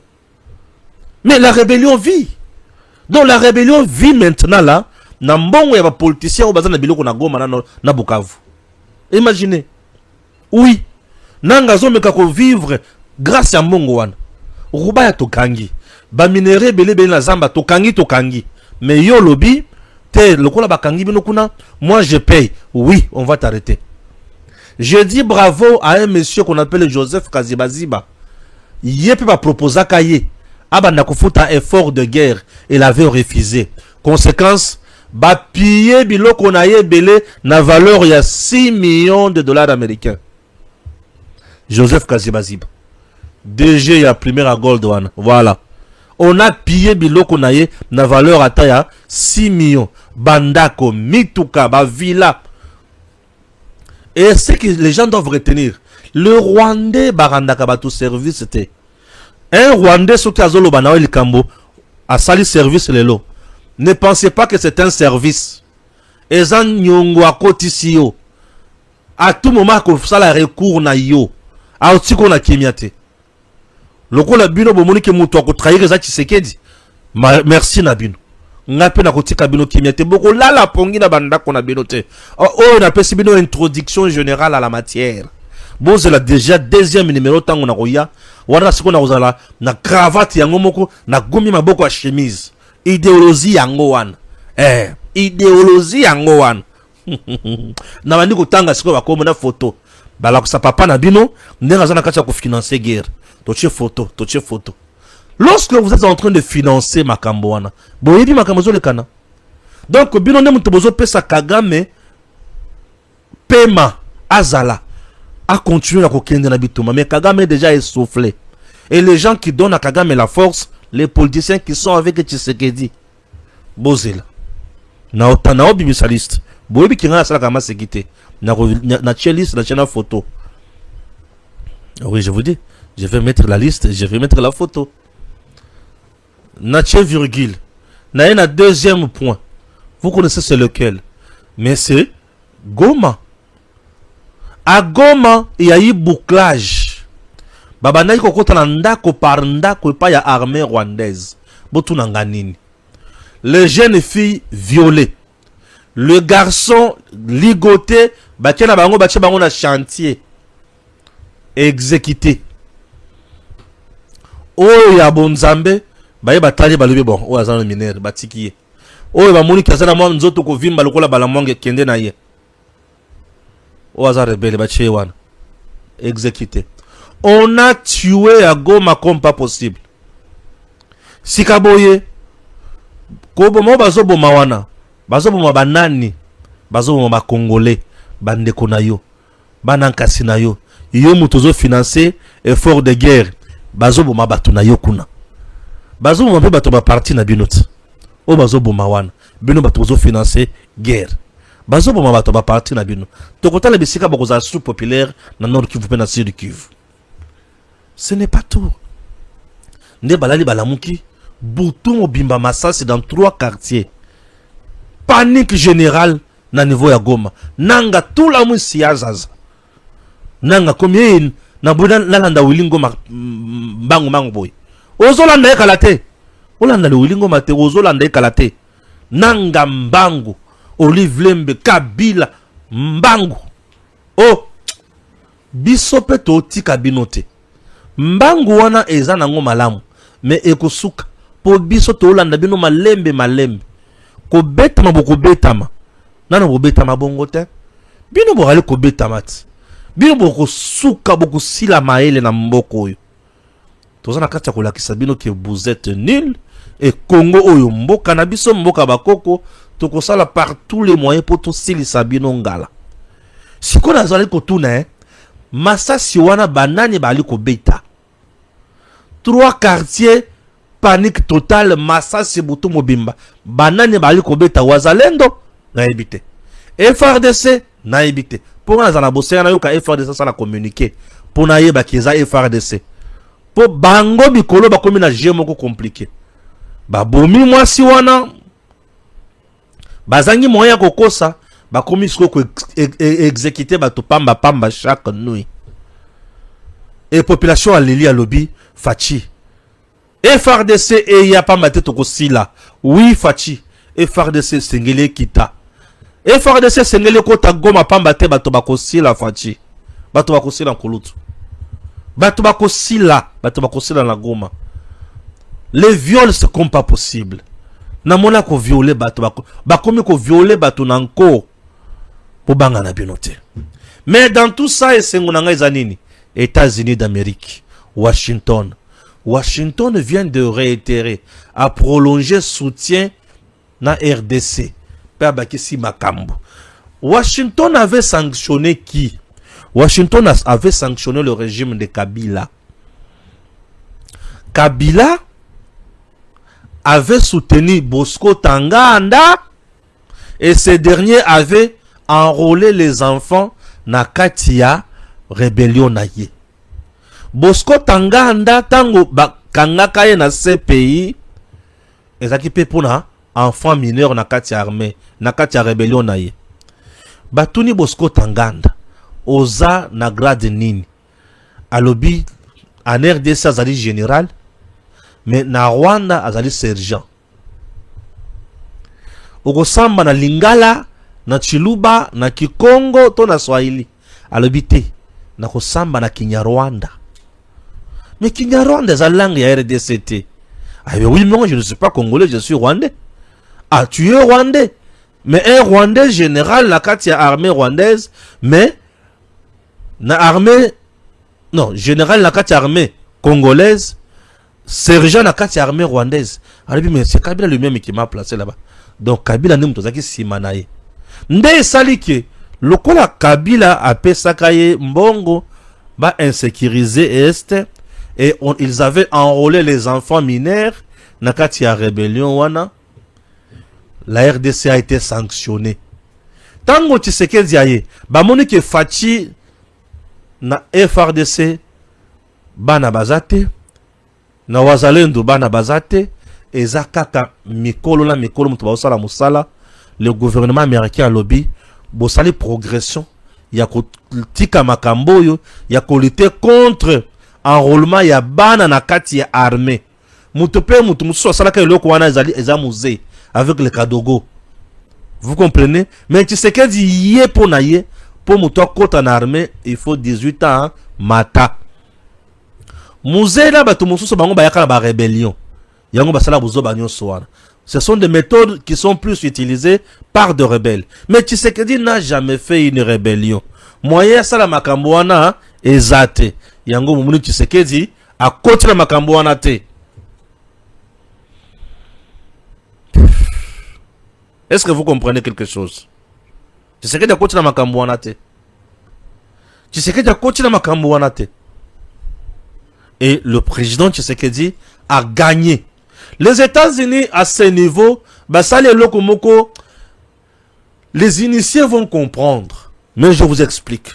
Mais la rébellion vit. Donc la rébellion vit maintenant là. Nambongo ya ba politicien au bazana biloko na Goma na Bukavu. Imaginez. Oui. Nanga zo meka ko vivre grâce à mbongo wana. Ruba ya tokangi. Ba minere belé na zamba tokangi. Mais yo lobby te lokola bakangi bino kuna, moi je paye. Oui, on va t'arrêter. Je dis bravo à un monsieur qu'on appelle Joseph Kazibaziba. Yé peut pas proposer kaye. Abanda kufuta effort de guerre, il avait refusé. Conséquence, piller biloko na ye belé na valeur ya 6 millions de dollars américains. Joseph Kazibaziba. DG ya première gold one. Voilà. On a pillé biloko na ye na valeur ata ya 6 millions. Bandako, mituka, villa. Et ce que les gens doivent retenir, le Rwandais barandaka bato service c'était un Rwandais soki azolo banawe likambo a sali service lelo. Ne pensez pas que c'est un service. Ezan nyongo akotisi yo. À tout moment ko sala recours na yo. A otiko na kimiate. Lokola bino bomoni ke mutu akotrahir za Tshisekedi. Merci na bino. Ngape na kotika bino kimiate boko lala pongi na bandako na bino te. Oh na pesi bino introduction générale à la matière. Bon, c'est la déjà deuxième numéro tango na koya. Wana siko na kozala na cravate yango moko na gomi maboko a chemise. Idéologie yango wana. Idéologie yango wana. Na bandi kotanga siko bakomo na photo. Bala ko sa papa na bino ndenga zana kacha ko financer guerre. Toche photo. Lorsque vous êtes en train de financer makambo wana, boyebi makambo zo le kana. Donc bino ne muto bozo pesa Kagame paiement azala. A continuer à kokende na bituma, mais Kagame déjà essoufflé. Et les gens qui donnent à Kagame la force, les politiciens qui sont avec Tshisekedi, bozela. Na otana bimisaliste. Boyebi kinga sala kama sekité. Na cheliste na chena photo. Oui, je vous dis, je vais mettre la liste, je vais mettre la photo. Na che virgule. Na un deuxième point. Vous connaissez c'est lequel? Mais c'est Goma. À Goma, il y a eu bouclage. Babana yi kokota na ndako par ndako pa ya armée rwandaise. Botu nanganini. Les jeunes filles violées. Le garçon ligoté, batia na bango na chantier. Exécuté. Oh ya bonzambe, baye batali balubi bon, o azana minere batikiye. Oh ba moni kazana mwa nzoto ko vimba lokola balamonge kende na ye. Rebelle, exécuté. On a tué à Goma comme pas possible. Sikaboye, Kobomo bazobo mawana, bazobo mabanani, bazobo ma Congolais, bande konayo, banankasi nayo, yo mutozo financer effort de guerre, bazobo mabatu na yo kuna. Bazobo mabe bato ba parti na binot. O bazobo mawana, bino batozo financer guerre. Bazobo mabato ba parti na bino. Tokota le bisika bakoza sous populaire na Nord Kivu pe na Sud Kivu. Ce n'est pas tout. Nde balali balamuki, Boutou Mobimba Massas dans 3 quartiers. Panique générale na niveau ya Goma nanga tula mwisi ya zaza nanga komi na buda nalanda wilingo mbangu mangu boy ozolanda ekala te olanda le wilingo mate ozolanda ekala te nanga mbangu Olive Lembe Kabila mbangu o biso pe totika bino te mbangu wana eza nango malamu me ekosuka po biso tolanda bino malembe ko betama boko betama nana bo betama bongo te bino bo ali ko betama ti bino boko suka boko sila maele na mboko oyo tozana kati ya kolakisa bino ke vous êtes nul et Congo oyo mboka na biso mboka bakoko tokosala par tous les moyens pour to silisa bino ngala siko nazali kotuna masasi wana banani bali ko beta 3 quartiers panique totale masasi butu mobimba banani bali ko beta wazalendo na ebite FRDC na ebite pour na bosera na yoka FRDC sala communiquer pour na yeba kiza FRDC pour bango bikolo bakomi na jeu moko compliqué babomi mwasi wana bazangi moya kokosa bakomi siko exécuter bato pamba chaque nuit et population a lili à lobby fachi FRDC et ya pamba te toko sila oui fachi FRDC sengele kita FRDC sengele kota Goma pamba te bato bakosila fachi bato bakosila nkulutu bato bakosila na Goma les viols c'est comme pas possible na mona ko violer bato bakomi ko violer bato na encore pour banga na binote mais dans tout ça et sengo na ngai nini États-Unis d'Amérique Washington vient de réitérer à prolonger soutien na RDC pa bakisi makambo. Washington avait sanctionné qui? Washington avait sanctionné le régime de Kabila. Kabila avait soutenu Bosco Ntaganda et ce dernier avait enrôlé les enfants na Katia rébellion na ye. Bosco Ntaganda tango bakangaka ye na CPI ezaki pe pona enfant mineur na Katia armée na Katia rébellion na ye. Batuni Bosco Ntaganda oza na grade nini alobi en RDC azali général mais na Rwanda azali sergent. Okosamba na Lingala na Chiluba na Kikongo to na Swahili alobi te na kosamba na Kinyarwanda. Mais Kinyarwanda est la langue ya RDC. Ah oui, non, je ne suis pas congolais, je suis rwandais. Ah, tu es rwandais. Mais un rwandais général, la carte y a armée rwandaise, mais na armée, non, général la carte armée congolaise, sergent la carte armée rwandaise. Alors, mais c'est Kabila lui-même qui m'a placé là-bas. Donc Kabila n'est pas simanaye. Nde salike, lokola Kabila a pesakaye mbongo, ba insécurisé est, et ils avaient enrôlé les enfants mineurs, na kati ya rébellion wana. La RDC a été sanctionnée. Tango Tshisekedi aye, ba monike fachi na FRDC bana bazate, na wazalendo bana bazate, eza kaka mikolo na mikolo mutu baosala musala, le gouvernement américain a lobby, bosali progression, ya kotika makamboyo, ya ko lutter contre enrôlement ya bana na kati ya armée. Mutu pe mutu musu salaka eloko wana eza musée avec le Kadogo. Vous comprenez? Mais tu sais qu'elle dit yé pour naïe, pour mutu kota na armée, il faut 18 ans hein, mata. Musée là batu musu bango bayaka ba rébellion. Yango basala buzo banyo soana. Ce sont des méthodes qui sont plus utilisées par des rebelles. Mais Tshisekedi n'a jamais fait une rébellion. Moyen sala makambo wana ezate. Yango mumuni Tshisekedi a côté na makambo wana te. Est-ce que vous comprenez quelque chose? Tshisekedi a côté na makambo wana te. Tshisekedi a côté na makambo wana te. Et le président Tshisekedi a gagné. Les États-Unis, à ce niveau, les initiés vont comprendre. Mais je vous explique.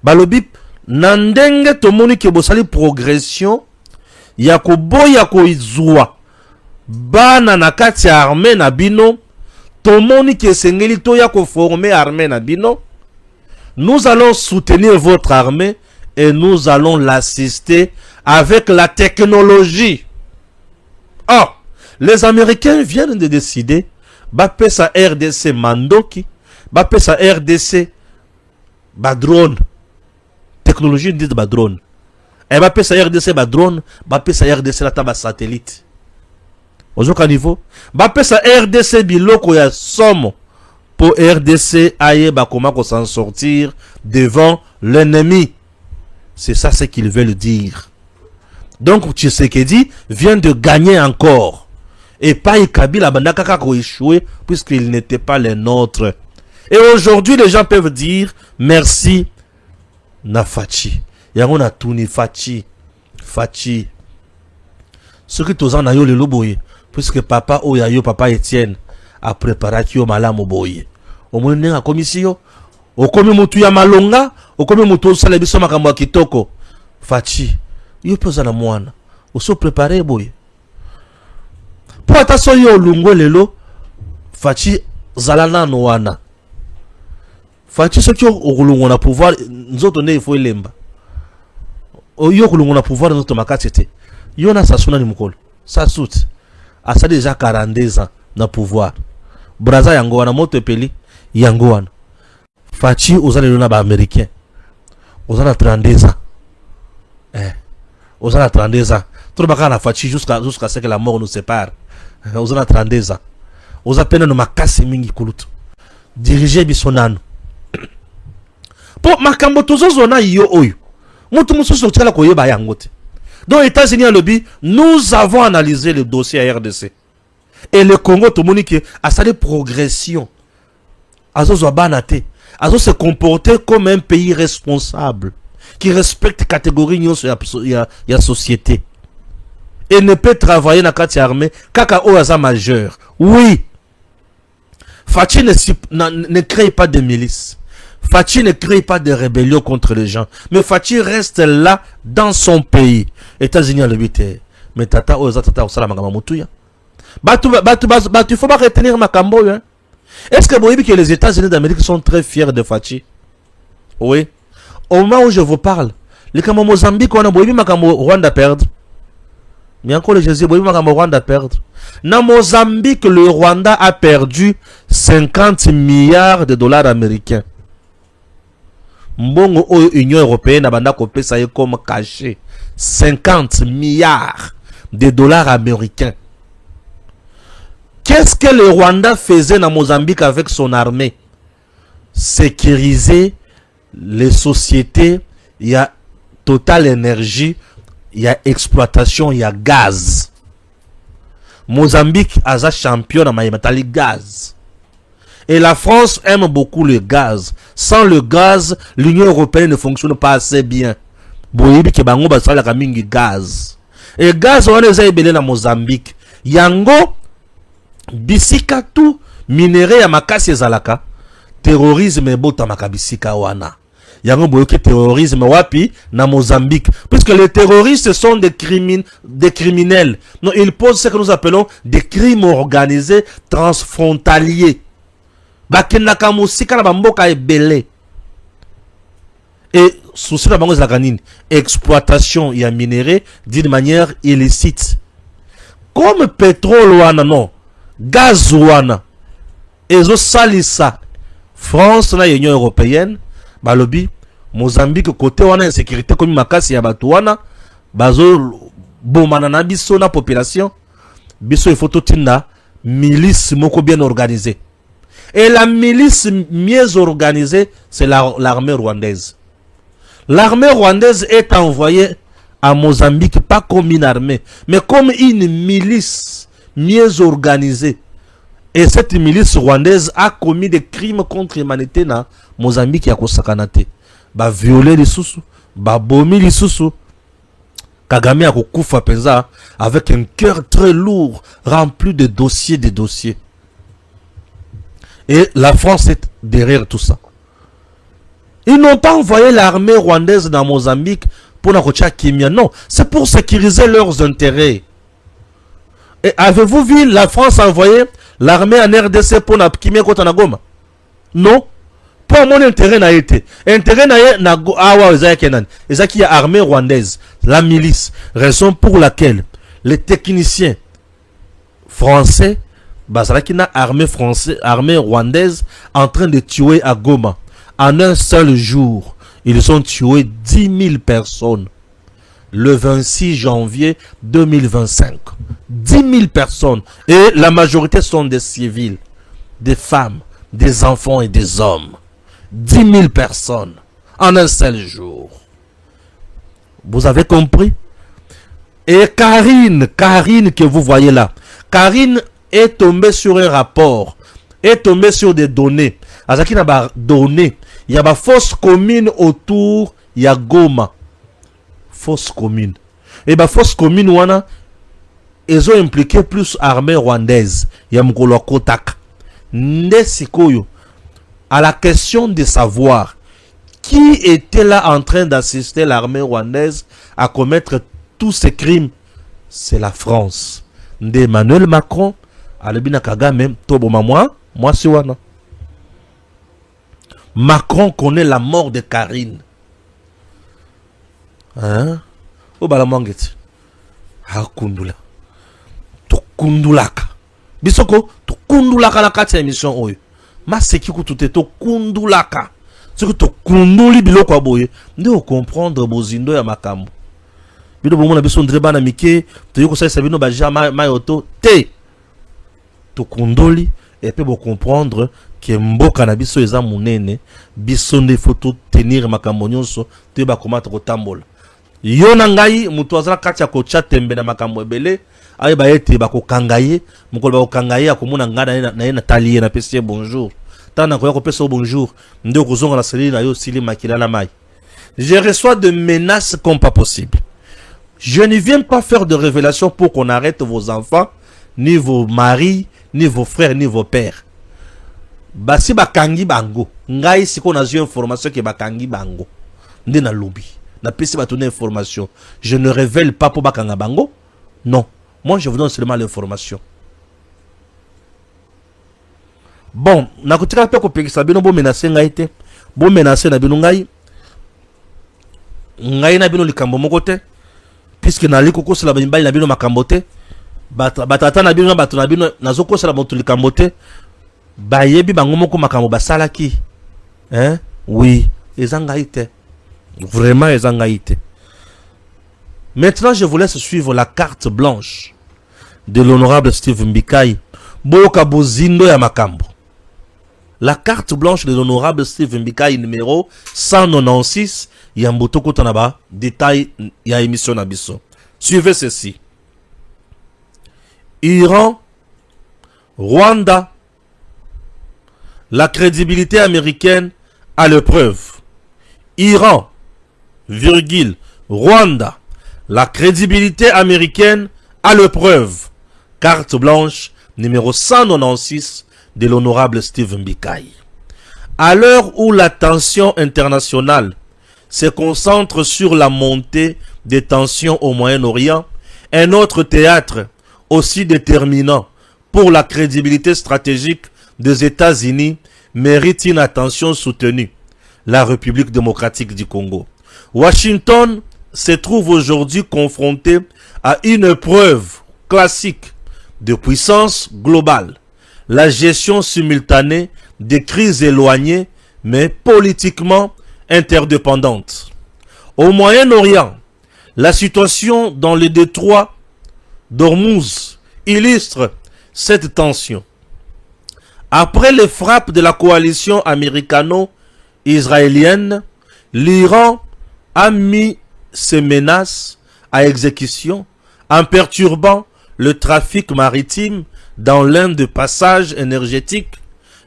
Balobi, nandenge tomoni ke bosali progression, yako boya ko izua, bana na kati armée na bino, tomoni ke sengeli to ya ko former armée na bino, nous allons soutenir votre armée et nous allons l'assister avec la technologie. Or, les Américains viennent de décider bapé sa RDC Mandoki, bapé sa RDC drone. Technologie dit drone. Et bapé sa RDC drone, bapé sa RDC la taba satellite. Au niveau, bapé sa RDC biloko ya somme pour RDC aye bakoma ko s'en sortir devant l'ennemi. C'est ça ce qu'ils veulent dire. Donc Tshisekedi vient de gagner encore. Et pas Kabila bandaka ko échoué puisqu'il n'était pas les nôtres. Et aujourd'hui les gens peuvent dire merci na Fachi. Yango na tuni Fachi. Fachi. Ce que tous en a yo le loboye puisque papa Oyayo papa Etienne a préparé qui au malamu boye. Au moins na commission au komi mutu ya malonga, au komi mutu sala biso makambo kitoko. Fachi. Yo poza na mwana. Oso préparé boye. Pour attention yo lungo lelo Fachi zalana no wana. Fachi ce qui au na pouvoir nzoto ne il faut lemba. Yo kulungo na pouvoir nzoto makatete. Yo na sasuna ni mukolo. Sasut. Asa déjà 42 ans na pouvoir. Braza yango wana moto peli yango wana. Fachi ozana lona ba américain. Ozana 32 ans. Ozana 32 ans. Tout baka na Fachi jusqu'à ce que la mort nous sépare. Ozana 32 ans. Oza pena no makasi mingi kulutu. Diriger bisonano. Po makambo tozozona yo oyo. Mutu mususu tala ko yeba yangote. Donc États-Unis a lobby, nous avons analysé le dossier à RDC. Et le Congo tout monde qui a sa progression. Azo zobanate. Azo se comporter comme un pays responsable qui respecte catégorie ya société. Et ne peut travailler dans la armée kaka oaza majeur. Oui. Fachi ne crée pas de milices. Fachi ne crée pas de rébellion contre les gens. Mais Fachi reste là dans son pays. États-Unis à l'habité. Mais tata oza tata osala magama mutuya. Batu faut pas retenir makambo. Hein? Est-ce que vous voyez que les États-Unis d'Amérique sont très fiers de Fachi? Oui. Au moment où je vous parle, les Kamo Mozambique, on a beau makambo Rwanda perdre. Mais encore le Jésus, beau makambo Rwanda perdre. Dans Mozambique, le Rwanda a perdu 50 milliards de dollars américains. Mbongo oyo Union européenne abanda kopesa ye comme caché 50 milliards de dollars américains. Qu'est-ce que le Rwanda faisait dans Mozambique avec son armée? Sécuriser les sociétés, il y a Total Énergie, il y a exploitation, il y a gaz. Mozambique a sa champion dans Maïmatali gaz. Et la France aime beaucoup le gaz. Sans le gaz, l'Union européenne ne fonctionne pas assez bien. Boyebi ke bango basala kamingi gaz. Et gaz on les a ebele na Mozambique. Yango bisika tout minerai ya makasi ezalaka. Terrorisme ebota makabisika wana. Yango boyoke terrorisme wapi na Mozambique. Puisque les terroristes sont des criminels. Non, ils posent ce que nous appelons des crimes organisés transfrontaliers. Bakenaka musika na bamboka ebele. Et souci la bango zaganine, exploitation ya minerai d'une manière illicite. Comme pétrole wana non, gaz wana. Ezo salisa France na Union européenne, balobi Mozambique côté wana insécurité comme makasi ya batu wana, bazo bomana na biso na population. Biso il faut totinda milice moko bien organisée. Et la milice mieux organisée, c'est l'armée rwandaise. L'armée rwandaise est envoyée à Mozambique pas comme une armée, mais comme une milice mieux organisée. Et cette milice rwandaise a commis des crimes contre l'humanité na Mozambique ya kosakanate. Ba violer les sous, ba bomi les sous. Kagame a kokufa penza avec un cœur très lourd, rempli de dossiers. Et la France est derrière tout ça. Ils n'ont pas envoyé l'armée rwandaise dans Mozambique pour Nakocha Kimia. Non, c'est pour sécuriser leurs intérêts. Et avez-vous vu la France envoyer l'armée en RDC pour na kimia kota na Goma? Non. Pour mon intérêt n'a été. Intérêt n'a awa kenan. Ezaki ya armée rwandaise, la milice, raison pour laquelle les techniciens français bazalaki na armée rwandaise en train de tuer à Goma. En un seul jour, ils ont tué 10 000 personnes. Le 26 janvier 2025. 10 000 personnes. Et la majorité sont des civils, des femmes, des enfants et des hommes. 10 000 personnes en un seul jour. Vous avez compris? Et Karine que vous voyez là, Karine est tombée sur un rapport, est tombée sur des données. Azaki na ba données, il y a ba fausse commune autour, il y a Goma. Fausse commune. Et ba fausse commune wana, ils ont impliqué plus armée rwandaise. Il y a Mkolo Kotak. Ndesikoyo. À la question de savoir qui était là en train d'assister l'armée rwandaise à commettre tous ces crimes, c'est la France. D'Emmanuel Macron, Alebina Kagame, Toboma moi c'est wana. Macron connaît la mort de Karine. Hein? O balamangeti. Ha kundula. To kundulaka. Bisoko, to kundulaka la kati émission oyo. Maseki kutute to kundulaka. Ce que to kunduli biloko aboye. Nde comprendre bozindo ya makambo. Bino bomona biso ndreba na mike, to yoko sa sabino ba jama mayoto te. To kundoli et pe bo comprendre que mboka na biso eza munene, biso nde faut tenir makambo nyonso, te ba komata ko tambola. Yo na ngai mutu azala kati ya kocha tembe na makambo ebele, aye ba ete ba ko kangaye, mukolo ba ko kangaye akomuna ngana na na talier na pesi bonjour. Tana ko pesa bonjour, nde kozonga na seli na yo sili makila la mai. Je reçois de menaces comme pas possible. Je ne viens pas faire de révélations pour qu'on arrête vos enfants, ni vos maris, ni vos frères, ni vos pères. Basi bakangi bango. Ngai siko na zio information ke bakangi bango. Nde na lobby. Na pesi batone information. Je ne révèle pas pour bakanga bango. Non. Moi je vous donne seulement l'information. Bon, na kotika pe ko pekisa bino bo menacer ngai te. Bo menacer na bino ngai. Ngai na bino likambo moko te. Puisque na liko ko sala bimbai na bino makambo te. Batata na bino bato na bino nazoko sala moto likambo te. Bayebi bango moko makambo basalaki. Hein? Oui, ezangaite. Vraiment ezangaite. Maintenant, je vous laisse suivre la carte blanche de l'honorable Steve Mbikai. Boka bozindo ya makambo. La carte blanche de l'honorable Steve Mbikai numéro 196 Yamboto Kotanaba, détail ya émission nabiso. Suivez ceci. Iran, Rwanda, la crédibilité américaine à l'épreuve. Iran, virgule, Rwanda, la crédibilité américaine à l'épreuve. Carte blanche numéro 196 de l'honorable Steve Mbikai. À l'heure où la tension internationale se concentre sur la montée des tensions au Moyen-Orient, un autre théâtre aussi déterminant pour la crédibilité stratégique des États-Unis mérite une attention soutenue. La République démocratique du Congo. Washington se trouve aujourd'hui confronté à une épreuve classique de puissance globale. La gestion simultanée des crises éloignées mais politiquement interdépendantes. Au Moyen-Orient, la situation dans le détroit d'Ormuz illustre cette tension. Après les frappes de la coalition américano-israélienne, l'Iran a mis ses menaces à exécution en perturbant le trafic maritime dans l'un des passages énergétiques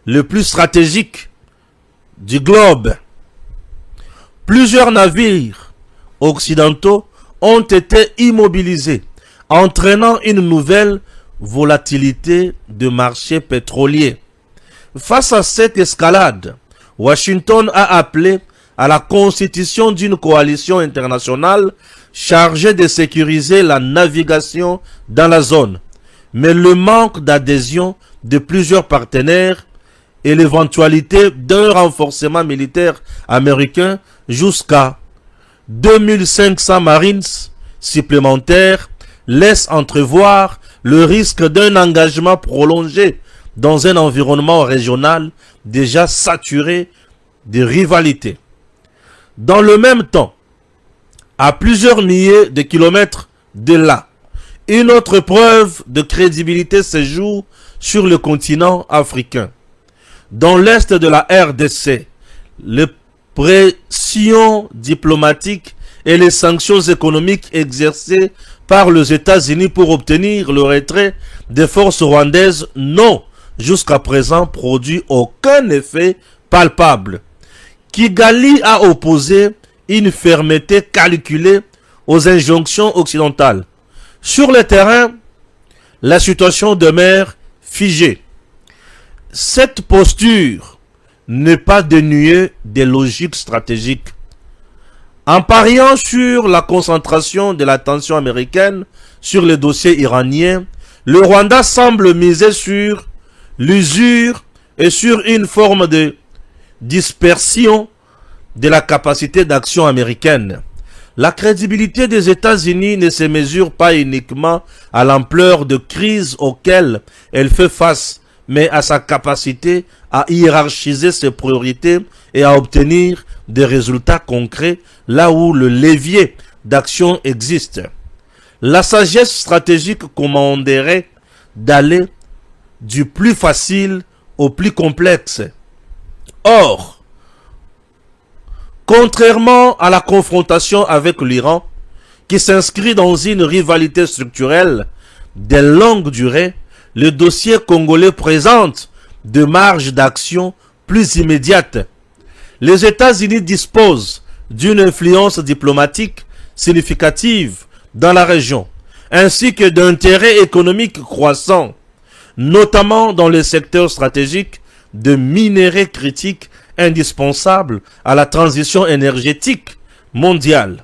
les plus stratégiques du globe. Plusieurs navires occidentaux ont été immobilisés, entraînant une nouvelle volatilité de marché pétrolier. Face à cette escalade, Washington a appelé à la constitution d'une coalition internationale chargée de sécuriser la navigation dans la zone. Mais le manque d'adhésion de plusieurs partenaires et l'éventualité d'un renforcement militaire américain jusqu'à 2500 Marines supplémentaires laisse entrevoir le risque d'un engagement prolongé dans un environnement régional déjà saturé de rivalités. Dans le même temps, à plusieurs milliers de kilomètres de là, une autre preuve de crédibilité se joue sur le continent africain. Dans l'est de la RDC, les pressions diplomatiques et les sanctions économiques exercées par les États-Unis pour obtenir le retrait des forces rwandaises n'ont jusqu'à présent produit aucun effet palpable. Kigali a opposé une fermeté calculée aux injonctions occidentales. Sur le terrain, la situation demeure figée. Cette posture n'est pas dénuée de logique stratégique. En pariant sur la concentration de l'attention américaine sur les dossiers iraniens, le Rwanda semble miser sur l'usure et sur une forme de dispersion de la capacité d'action américaine. La crédibilité des États-Unis ne se mesure pas uniquement à l'ampleur de crise auxquelles elle fait face, mais à sa capacité à hiérarchiser ses priorités et à obtenir des résultats concrets là où le levier d'action existe. La sagesse stratégique commanderait d'aller du plus facile au plus complexe. Or, contrairement à la confrontation avec l'Iran, qui s'inscrit dans une rivalité structurelle de longue durée, le dossier congolais présente des marges d'action plus immédiates. Les États-Unis disposent d'une influence diplomatique significative dans la région, ainsi que d'intérêts économiques croissants, notamment dans les secteurs stratégiques de minerais critiques indispensables à la transition énergétique mondiale.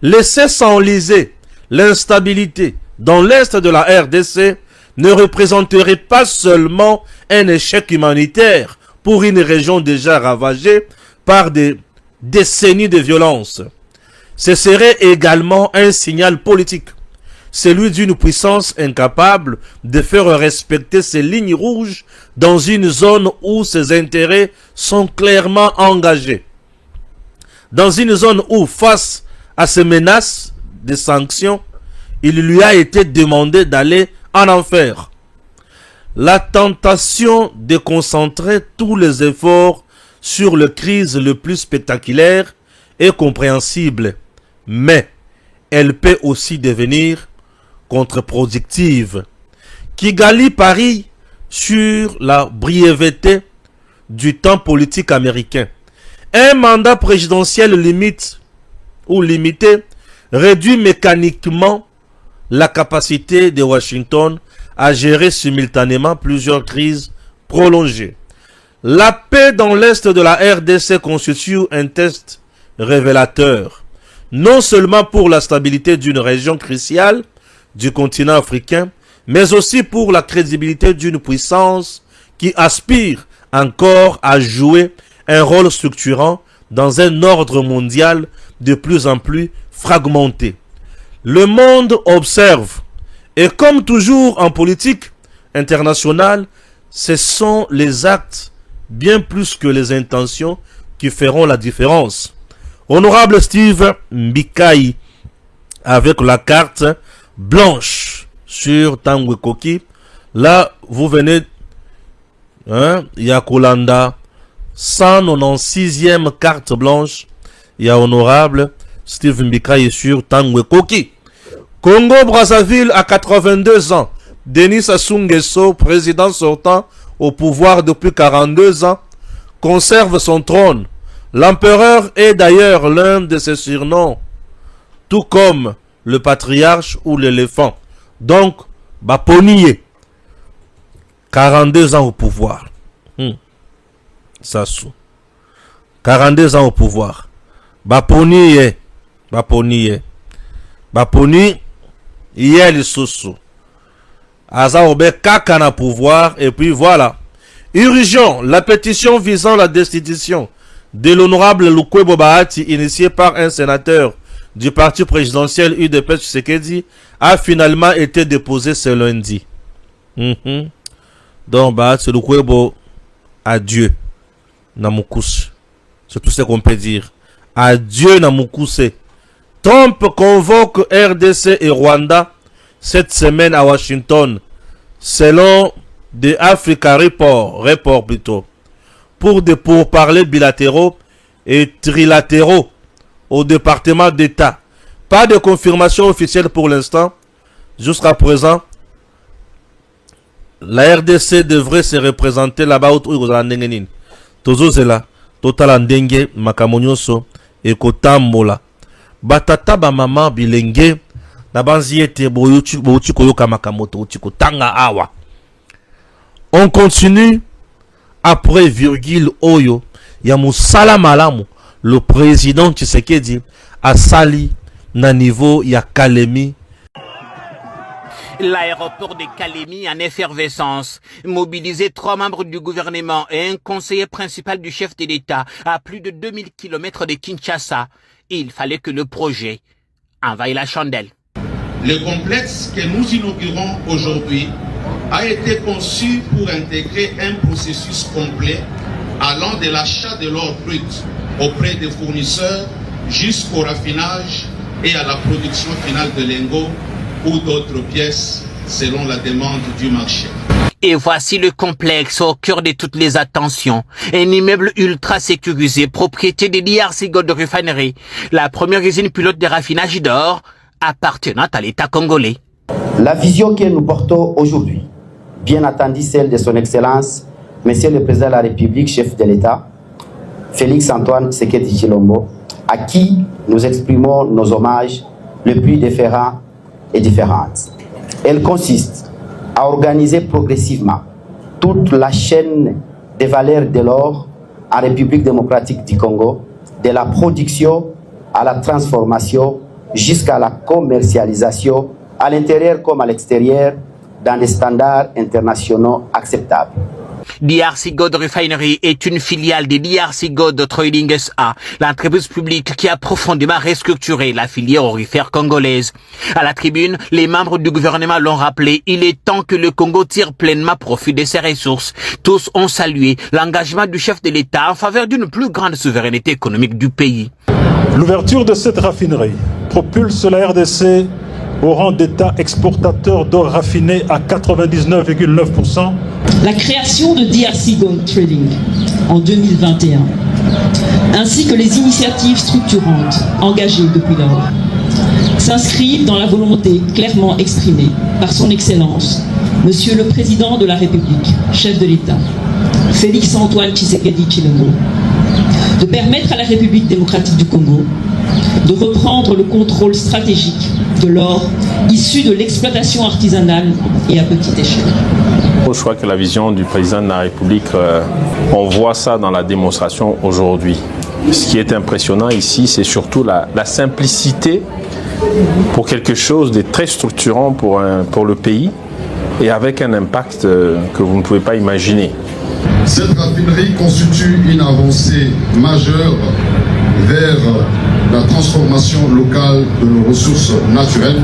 Laisser s'enliser l'instabilité dans l'est de la RDC ne représenterait pas seulement un échec humanitaire pour une région déjà ravagée par des décennies de violence. Ce serait également un signal politique, celui d'une puissance incapable de faire respecter ses lignes rouges dans une zone où ses intérêts sont clairement engagés. Dans une zone où, face à ces menaces de sanctions, il lui a été demandé d'aller en enfer. La tentation de concentrer tous les efforts sur les crises les plus spectaculaires est compréhensible, mais elle peut aussi devenir contre-productive. Kigali parie sur la brièveté du temps politique américain. Un mandat présidentiel limité réduit mécaniquement la capacité de Washington à gérer simultanément plusieurs crises prolongées. La paix dans l'est de la RDC constitue un test révélateur, non seulement pour la stabilité d'une région cruciale du continent africain, mais aussi pour la crédibilité d'une puissance qui aspire encore à jouer un rôle structurant dans un ordre mondial de plus en plus fragmenté. Le monde observe, et comme toujours en politique internationale, ce sont les actes bien plus que les intentions qui feront la différence. Honorable Steve Mbikai, avec la carte blanche sur Tangwe Koki, là vous venez, Yakolanda, 196e carte blanche, il y a honorable Steve Mbikai sur Tangwe Koki. Congo-Brazzaville à 82 ans. Denis Sassou Nguesso, président sortant au pouvoir depuis 42 ans, conserve son trône. L'empereur est d'ailleurs l'un de ses surnoms, tout comme le patriarche ou l'éléphant. Donc, Baponiye, 42 ans au pouvoir. Sassou, 42 ans au pouvoir. Baponiye, Baponi, Yel Soso. Azaobe Kakana pouvoir, et puis voilà. Urgent, la pétition visant la destitution de l'honorable Lukwebo Bahati, initiée par un sénateur du parti présidentiel UDP Tshisekedi, a finalement été déposée ce lundi. Donc, Bahati Lukwebo, adieu, Namukous. C'est tout ce qu'on peut dire. Adieu, Namukous. Trump convoque RDC et Rwanda cette semaine à Washington, selon The Africa Report plutôt, pour des pourparlers bilatéraux et trilatéraux au département d'État. Pas de confirmation officielle pour l'instant. Jusqu'à présent, la RDC devrait se représenter là-bas où vous allez. Toujours cela, total andenge makamonyoso et kotambola. Batata ba mama bilenge na banzi ete boyuchi koyoka makamoto uchiko tanga awa. On continue après virgule oyo ya musala malamu le président Tshisekedi a sali na niveau ya Kalemi. L'aéroport de Kalemi en effervescence. Mobiliser 3 membres du gouvernement et un conseiller principal du chef de l'État à plus de 2000 km de Kinshasa. Il fallait que le projet envahisse la chandelle. Le complexe que nous inaugurons aujourd'hui a été conçu pour intégrer un processus complet allant de l'achat de l'or brut auprès des fournisseurs jusqu'au raffinage et à la production finale de lingots ou d'autres pièces selon la demande du marché. Et voici le complexe au cœur de toutes les attentions. Un immeuble ultra sécurisé, propriété de DRC Gold Refinery, la première usine pilote de raffinage d'or appartenant à l'État congolais. La vision que nous portons aujourd'hui, bien entendu celle de son Excellence, Monsieur le Président de la République, chef de l'État, Félix Antoine Tshisekedi Tshilombo, à qui nous exprimons nos hommages les plus déférents et différentes. Elle consiste à organiser progressivement toute la chaîne des valeurs de l'or en République démocratique du Congo, de la production à la transformation jusqu'à la commercialisation à l'intérieur comme à l'extérieur dans des standards internationaux acceptables. DRC Gold Refinery est une filiale de DRC Gold Trading SA, l'entreprise publique qui a profondément restructuré la filière aurifère congolaise. À la tribune, les membres du gouvernement l'ont rappelé, il est temps que le Congo tire pleinement profit de ses ressources. Tous ont salué l'engagement du chef de l'État en faveur d'une plus grande souveraineté économique du pays. L'ouverture de cette raffinerie propulse la RDC au rang d'État exportateur d'or raffiné à 99,9%. La création de DRC Gold Trading en 2021, ainsi que les initiatives structurantes engagées depuis lors, s'inscrivent dans la volonté clairement exprimée par son Excellence, Monsieur le Président de la République, chef de l'État, Félix Antoine Tshisekedi Tshilombo, de permettre à la République démocratique du Congo de reprendre le contrôle stratégique de l'or issu de l'exploitation artisanale et à petite échelle. Je crois que la vision du président de la République, on voit ça dans la démonstration aujourd'hui. Ce qui est impressionnant ici, c'est surtout la simplicité pour quelque chose de très structurant pour le pays et avec un impact que vous ne pouvez pas imaginer. Cette raffinerie constitue une avancée majeure vers la transformation locale de nos ressources naturelles.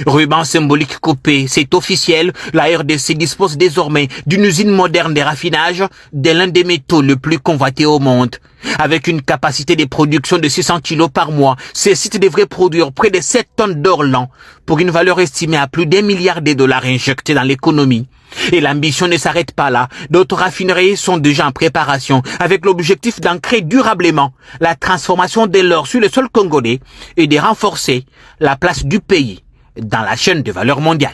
Ruban symbolique coupé, c'est officiel, la RDC dispose désormais d'une usine moderne de raffinage de l'un des métaux le plus convoités au monde. Avec une capacité de production de 600 kg par mois, ces sites devraient produire près de 7 tonnes d'or l'an, pour une valeur estimée à plus d'$1 milliard injectés dans l'économie. Et l'ambition ne s'arrête pas là. D'autres raffineries sont déjà en préparation, avec l'objectif d'ancrer durablement la transformation de l'or sur le sol congolais et de renforcer la place du pays dans la chaîne de valeur mondiale.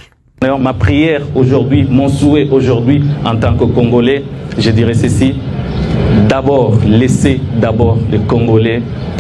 Ma prière aujourd'hui, mon souhait aujourd'hui en tant que Congolais, je dirais ceci, d'abord, laissez d'abord les Congolais